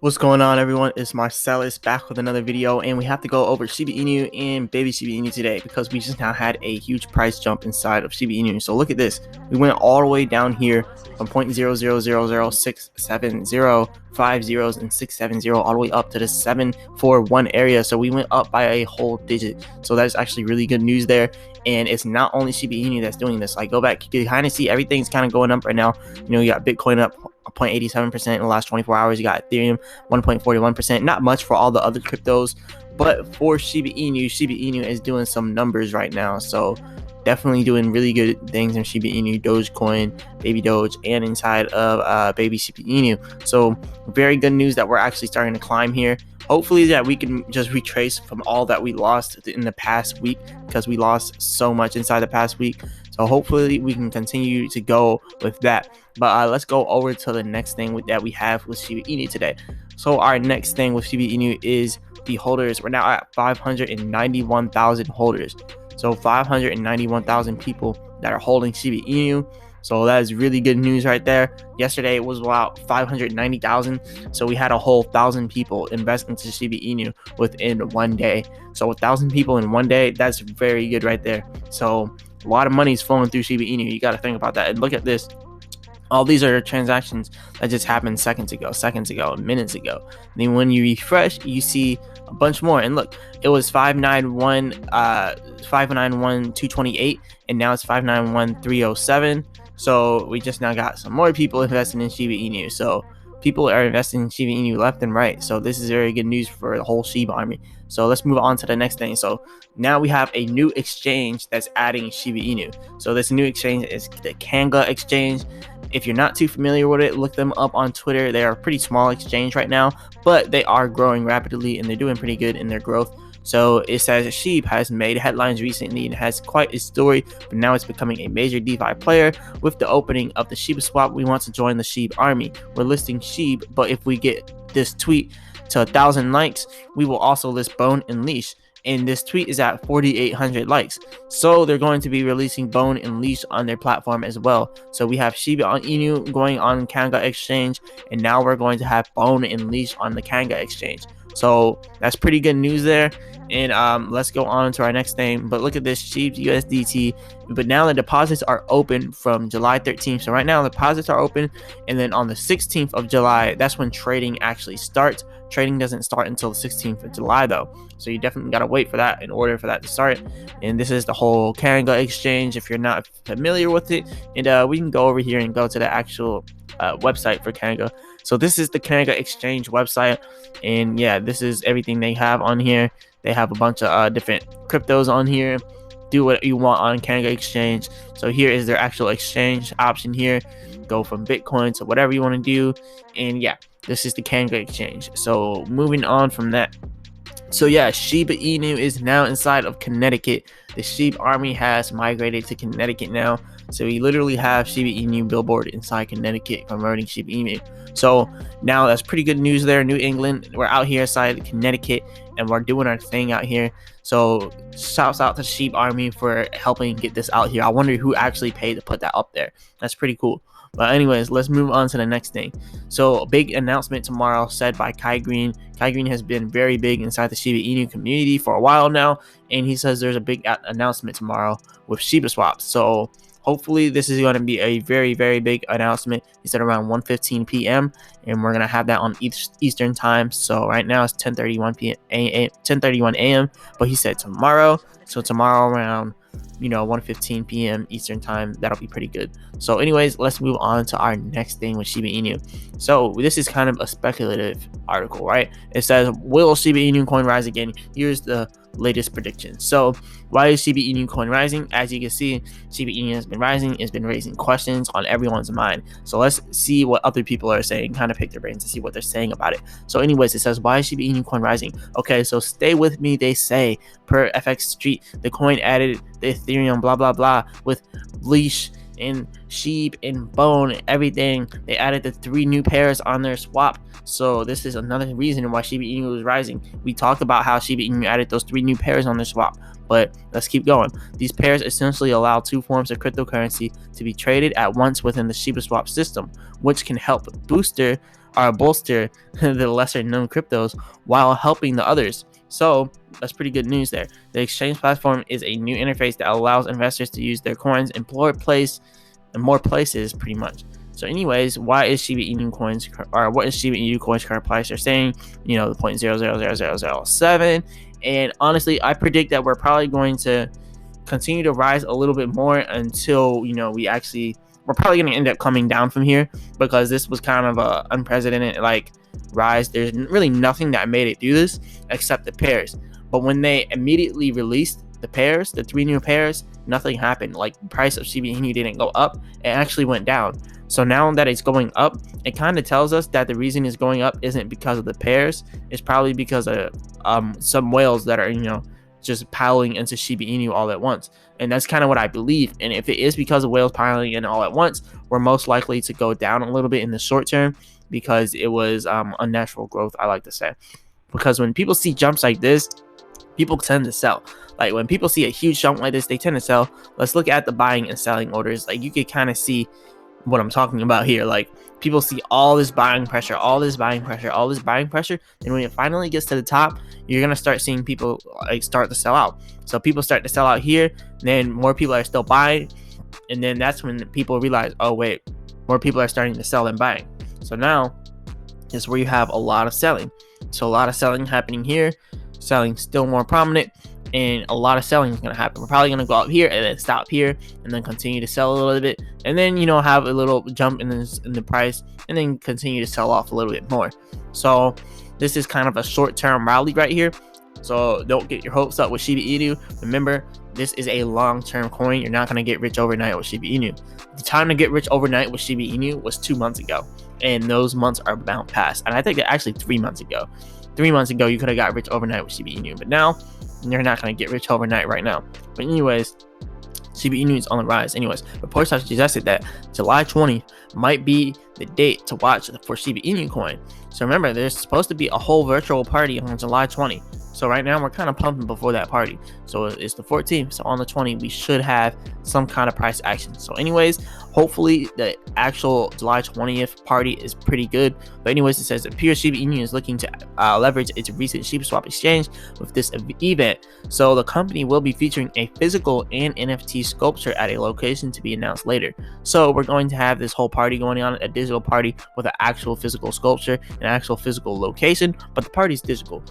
What's going on, everyone? It's Marsellis back with another video, and we have to go over Shiba Inu and baby Shiba Inu today because we just now had a huge price jump inside of Shiba Inu. So look at this. We went all the way down here from 0.0000670, 5 zeros and 670 all the way up to the 741 area. So we went up by a whole digit. So that's actually really good news there. And it's not only Shiba Inu that's doing this. Like, go back, you can kind of see everything's kind of going up right now. You know, you got Bitcoin up 0.87% in the last 24 hours. You got Ethereum 1.41%. Not much for all the other cryptos, but for Shiba Inu is doing some numbers right now. So definitely doing really good things in Shiba Inu, Dogecoin, Baby Doge, and inside of baby Shiba Inu. So very good news that we're actually starting to climb here. Hopefully that we can just retrace from all that we lost in the past week, because we lost so much inside the past week. So hopefully we can continue to go with that. But let's go over to the next thing that we have with Shiba Inu today. So our next thing with Shiba Inu is the holders. We're now at 591,000 holders. So 591,000 people that are holding Shiba Inu. So that is really good news right there. Yesterday it was about 590,000. So we had a whole 1,000 people invest into Shiba Inu within one day. So 1,000 people in one day, that's very good right there. So a lot of money is flowing through Shiba Inu. You got to think about that. And look at this. All these are transactions that just happened seconds ago, minutes ago. And then when you refresh, you see a bunch more. And look, it was 591,228, and now it's 591,307. So we just now got some more people investing in Shiba Inu. So people are investing in Shiba Inu left and right. So this is very good news for the whole Shiba army. So let's move on to the next thing. So now we have a new exchange that's adding Shiba Inu. So this new exchange is the Kanga exchange. If you're not too familiar with it, look them up on Twitter. They are a pretty small exchange right now, but they are growing rapidly and they're doing pretty good in their growth. So it says Sheeb has made headlines recently and has quite a story, but now it's becoming a major DeFi player. With the opening of the Shiba swap, we want to join the Sheeb army. We're listing Sheeb, but if we get this tweet to 1,000 likes, we will also list Bone and Leash. And this tweet is at 4,800 likes. So they're going to be releasing Bone and Leash on their platform as well. So we have Shiba Inu going on Kanga exchange, and now we're going to have Bone and Leash on the Kanga exchange. So that's pretty good news there. And let's go on to our next thing. But look at this, Sheep USDT. But now the deposits are open from July 13th. So right now the deposits are open, and then on the 16th of July, that's when trading actually starts. Trading doesn't start until the 16th of July though, so you definitely gotta wait for that in order for that to start. And this is the whole Kanga exchange if you're not familiar with it. And we can go over here and go to the actual website for Kanga. So this is the Kanga exchange website, and yeah, this is everything they have on here. They have a bunch of different cryptos on here. Do what you want on Kanga exchange. So here is their actual exchange option here. Go from Bitcoin to whatever you want to do. And yeah, this is the Kanga exchange. So moving on from that. So yeah, Shiba Inu is now inside of Connecticut. The Sheep army has migrated to Connecticut now. So we literally have Shiba Inu billboard inside Connecticut converting Shiba Inu. So now that's pretty good news there. New England, we're out here inside Connecticut and we're doing our thing out here. So shouts out to the Sheep army for helping get this out here. I wonder who actually paid to put that up there. That's pretty cool. But anyways, let's move on to the next thing. So a big announcement tomorrow said by Kai Green. Kai Green has been very big inside the Shiba Inu community for a while now, and he says there's a big announcement tomorrow with Shiba swaps. So hopefully this is going to be a very, very big announcement. He said around 1:15 p.m. and we're going to have that on Eastern time. So right now it's 10:31 a.m. But he said tomorrow. So tomorrow around 1:15 p.m. Eastern time, that'll be pretty good. So anyways, let's move on to our next thing with Shiba Inu. So this is kind of a speculative article, right? It says, will Shiba Inu coin rise again? Here's the latest prediction. So why is Shiba Inu coin rising? As you can see, Shiba Inu has been rising. It's been raising questions on everyone's mind. So let's see what other people are saying, kind of pick their brains to see what they're saying about it. So anyways, it says, why is Shiba Inu coin rising? Okay, so stay with me. They say per FX Street, the coin added the Ethereum blah blah blah with Leash and Sheep and Bone and everything. They added the 3 new pairs on their swap. So this is another reason why Shiba Inu is rising. We talked about how Shiba Inu added those 3 new pairs on their swap, but let's keep going. These pairs essentially allow 2 forms of cryptocurrency to be traded at once within the Shiba swap system, which can help booster bolster the lesser known cryptos while helping the others. So that's pretty good news there. The exchange platform is a new interface that allows investors to use their coins in more places pretty much. So anyways, why is Shiba Inu coins, or what is Shiba Inu coins current price? They're saying, the 0.000007. And honestly, I predict that we're probably going to continue to rise a little bit more until, we're probably going to end up coming down from here, because this was kind of a unprecedented rise. There's really nothing that made it do this except the pairs. But when they immediately released the pairs, the 3 new pairs, nothing happened. Like, the price of Shiba Inu didn't go up, it actually went down. So now that it's going up, it kind of tells us that the reason it's going up isn't because of the pairs. It's probably because of some whales that are just piling into Shiba Inu all at once. And that's kind of what I believe. And if it is because of whales piling in all at once, we're most likely to go down a little bit in the short term, because it was unnatural growth, I like to say. Because when people see jumps like this, people tend to sell. Like, when people see a huge jump like this, they tend to sell. Let's look at the buying and selling orders. Like, you could kind of see what I'm talking about here. Like, people see all this buying pressure, and when it finally gets to the top, you're gonna start seeing people start to sell out. So people start to sell out here, then more people are still buying, and then that's when people realize, oh wait, more people are starting to sell than buying. So now is where you have a lot of selling. So a lot of selling happening here, selling still more prominent, and a lot of selling is going to happen. We're probably going to go up here and then stop here and then continue to sell a little bit, and then have a little jump in the price, and then continue to sell off a little bit more. So this is kind of a short-term rally right here. So don't get your hopes up with Shiba Inu. Remember, this is a long-term coin. You're not going to get rich overnight with Shiba Inu. The time to get rich overnight with Shiba Inu was 2 months ago, and those months are bound past. And I think that actually 3 months ago. 3 months ago, you could have got rich overnight with Shiba Inu, but now you're not going to get rich overnight right now. But anyways, Shiba Inu is on the rise. Anyways, reports have suggested that July 20 might be the date to watch for Shiba Inu coin. So remember, there's supposed to be a whole virtual party on July 20. So right now we're kind of pumping before that party. So it's the 14th. So on the 20th, we should have some kind of price action. So anyways, hopefully the actual July 20th party is pretty good. But anyways, it says Pure Shiba Inu is looking to leverage its recent Shiba Swap exchange with this event. So the company will be featuring a physical and NFT sculpture at a location to be announced later. So we're going to have this whole party going on, a digital party with an actual physical sculpture, an actual physical location, but the party's digital.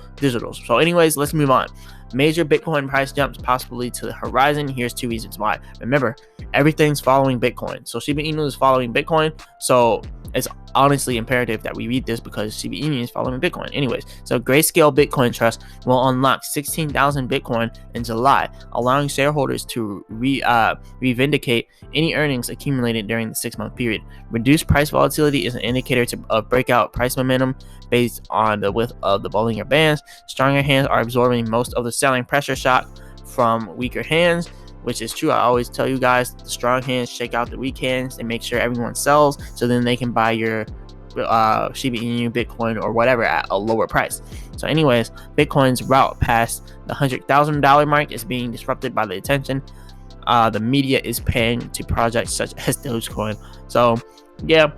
So anyways, let's move on. Major Bitcoin price jumps possibly to the horizon. Here's 2 reasons why. Remember, everything's following Bitcoin. So Shiba Inu is following Bitcoin. So it's honestly imperative that we read this, because Shiba Inu is following Bitcoin. Anyways, so Grayscale Bitcoin Trust will unlock 16,000 Bitcoin in July, allowing shareholders to revindicate any earnings accumulated during the 6-month period. Reduced price volatility is an indicator of breakout price momentum based on the width of the Bollinger Bands. Stronger hands are absorbing most of the selling pressure shock from weaker hands, which is true. I always tell you guys, the strong hands shake out the weak hands and make sure everyone sells, so then they can buy your Shiba Inu, Bitcoin, or whatever at a lower price. So anyways, Bitcoin's route past the $100,000 mark is being disrupted by the attention the media is paying to projects such as Dogecoin. So yeah,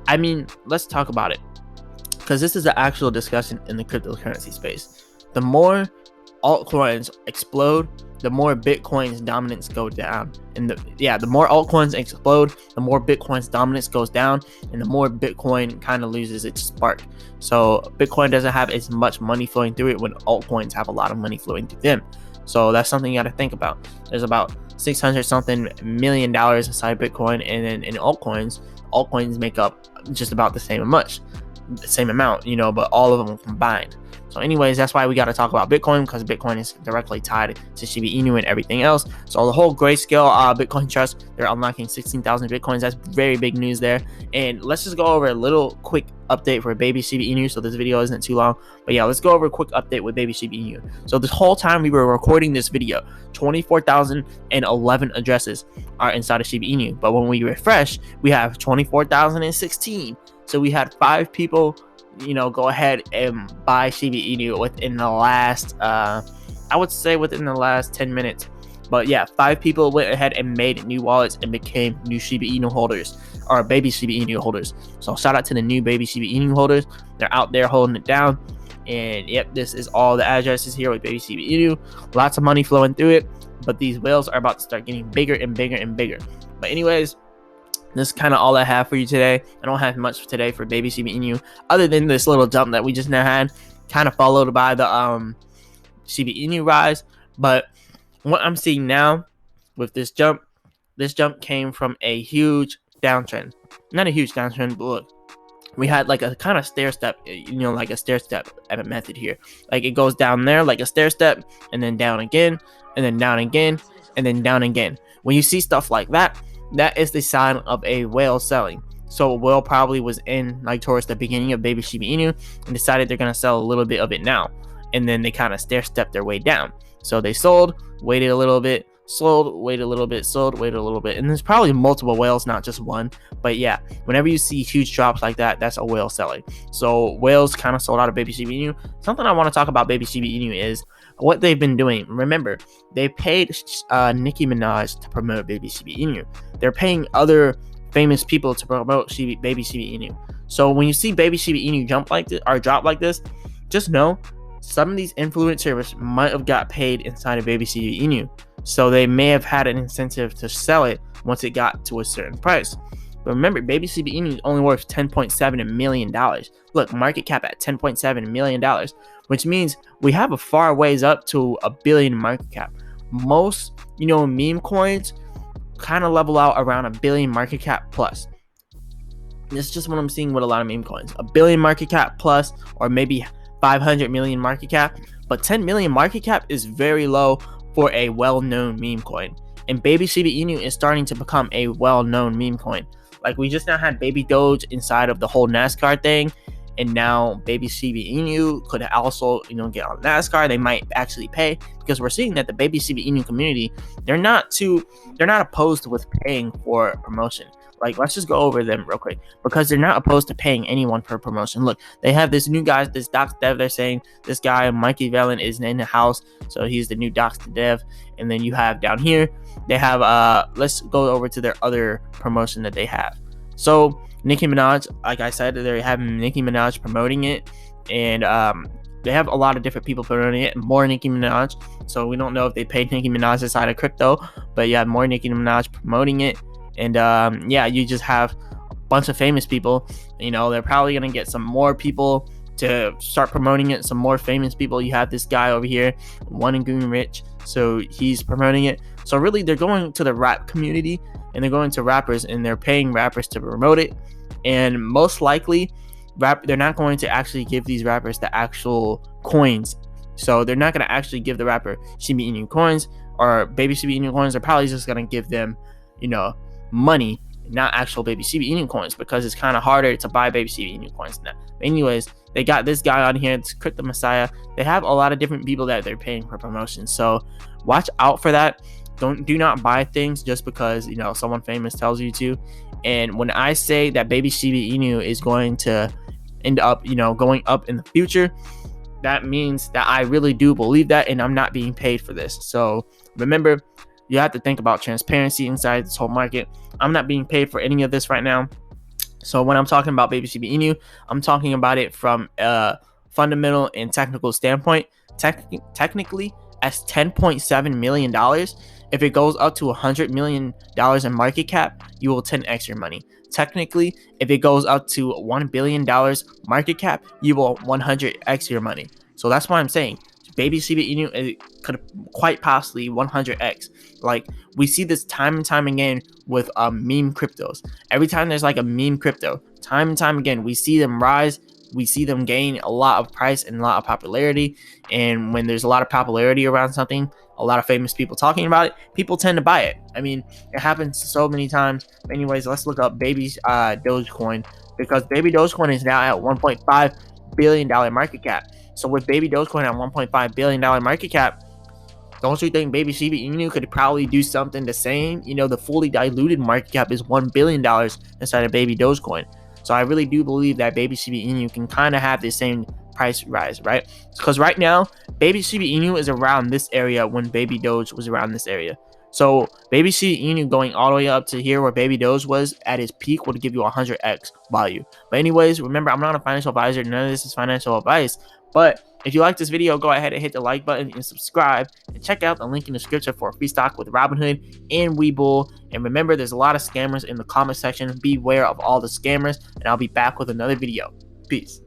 I mean, let's talk about it, because this is an actual discussion in the cryptocurrency space. The more altcoins explode, the more Bitcoin's dominance go down. And the more altcoins explode, the more Bitcoin's dominance goes down, and the more Bitcoin kind of loses its spark. So Bitcoin doesn't have as much money flowing through it when altcoins have a lot of money flowing through them. So that's something you got to think about. There's about 600 something $million inside Bitcoin, and then in altcoins make up just about the same amount, but all of them combined. So anyways, that's why we got to talk about Bitcoin, because Bitcoin is directly tied to Shiba Inu and everything else. So the whole Grayscale Bitcoin Trust, they're unlocking 16,000 Bitcoins. That's very big news there. And let's just go over a little quick update for baby Shiba Inu, so this video isn't too long. But yeah, let's go over a quick update with baby Shiba Inu. So this whole time we were recording this video, 24,011 addresses are inside of Shiba Inu. But when we refresh, we have 24,016. So we had 5 people go ahead and buy Shiba Inu within the last I would say within the last 10 minutes. But yeah, 5 people went ahead and made new wallets and became new Shiba Inu holders, or baby Shiba Inu holders. So shout out to the new baby Shiba Inu holders. They're out there holding it down. And yep, this is all the addresses here with baby Shiba Inu. Lots of money flowing through it, but these whales are about to start getting bigger and bigger and bigger. But anyways, this is kind of all I have for you today. I don't have much today for baby Shiba Inu other than this little jump that we just now had, kind of followed by the Shiba Inu rise. But what I'm seeing now with this jump came from a huge downtrend. Not a huge downtrend, but look, we had like a kind of stair step, like a stair step method here. Like it goes down there like a stair step, and then down again, and then down again, and then down again. When you see stuff like that, that is the sign of a whale selling. So a whale probably was in like towards the beginning of baby Shiba Inu and decided they're gonna sell a little bit of it now, and then they kind of stair step their way down. So they sold, waited a little bit, sold, waited a little bit, sold, waited a little bit, and there's probably multiple whales, not just one. But yeah, whenever you see huge drops like that, that's a whale selling. So whales kind of sold out of baby Shiba Inu. Something I want to talk about baby Shiba Inu is what they've been doing. Remember, they paid Nicki Minaj to promote baby Shiba Inu. They're paying other famous people to promote baby Shiba Inu. So when you see baby Shiba Inu jump like this or drop like this, just know some of these influencers might have got paid inside of baby Shiba Inu. So they may have had an incentive to sell it once it got to a certain price. But remember, baby Shiba Inu is only worth $10.7 million. Look, market cap at $10.7 million, which means we have a far ways up to $1 billion market cap. Most, meme coins kind of level out around $1 billion market cap plus. This is just what I'm seeing with a lot of meme coins. $1 billion market cap plus, or maybe 500 million market cap. But 10 million market cap is very low for a well-known meme coin. And baby Shiba Inu is starting to become a well-known meme coin. Like we just now had baby Doge inside of the whole NASCAR thing, and now baby Shiba Inu could also get on NASCAR. They might actually pay, because we're seeing that the baby Shiba Inu community, they're not opposed with paying for promotion. Like, let's just go over them real quick, because they're not opposed to paying anyone for promotion. Look, they have this new guy, this Docs Dev. They're saying this guy, Mikey Velen, is in the house, so he's the new Docs Dev. And then you have down here, they have, let's go over to their other promotion that they have. So, Nicki Minaj, like I said, they're having Nicki Minaj promoting it, and they have a lot of different people promoting it, more Nicki Minaj. So, we don't know if they paid Nicki Minaj inside of crypto, but you have more Nicki Minaj promoting it. And yeah, you just have a bunch of famous people. They're probably gonna get some more people to start promoting it, some more famous people. You have this guy over here, One and Goon Rich, so he's promoting it. So really, they're going to the rap community, and they're going to rappers, and they're paying rappers to promote it. And most likely, they're not going to actually give these rappers the actual coins. So they're not going to actually give the rapper Shiba Inu coins or baby Shiba Inu coins. They're probably just going to give them, money, not actual baby Shiba Inu coins, because it's kind of harder to buy baby Shiba Inu coins now. But anyways, they got this guy on here, it's Crypto Messiah. They have a lot of different people that they're paying for promotion. So watch out for that. Do not buy things just because someone famous tells you to. And when I say that baby Shiba Inu is going to end up going up in the future, that means that I really do believe that, and I'm not being paid for this. So remember, you have to think about transparency inside this whole market. I'm not being paid for any of this right now. So when I'm talking about baby Shiba Inu, I'm talking about it from a fundamental and technical standpoint. Technically, as $10.7 million, if it goes up to $100 million in market cap, you will 10x your money. Technically, if it goes up to $1 billion market cap, you will 100x your money. So that's why I'm saying baby Shiba Inu could quite possibly 100x. Like, we see this time and time again with meme cryptos. Every time there's like a meme crypto, time and time again, we see them rise. We see them gain a lot of price and a lot of popularity. And when there's a lot of popularity around something, a lot of famous people talking about it, people tend to buy it. I mean, it happens so many times. Anyways, let's look up baby Dogecoin, because baby Dogecoin is now at $1.5 billion market cap. So with baby Dogecoin at $1.5 billion market cap, don't you think baby Shiba Inu could probably do something the same? The fully diluted market cap is $1 billion inside of baby Dogecoin. So I really do believe that baby Shiba Inu can kind of have the same price rise, right? Because right now, baby Shiba Inu is around this area when baby Doge was around this area. So baby Shiba Inu going all the way up to here where baby Doge was at its peak would give you 100x value. But anyways, remember, I'm not a financial advisor. None of this is financial advice. But if you like this video, go ahead and hit the like button and subscribe, and check out the link in the description for a free stock with Robinhood and Webull. And remember, there's a lot of scammers in the comment section. Beware of all the scammers, and I'll be back with another video. Peace.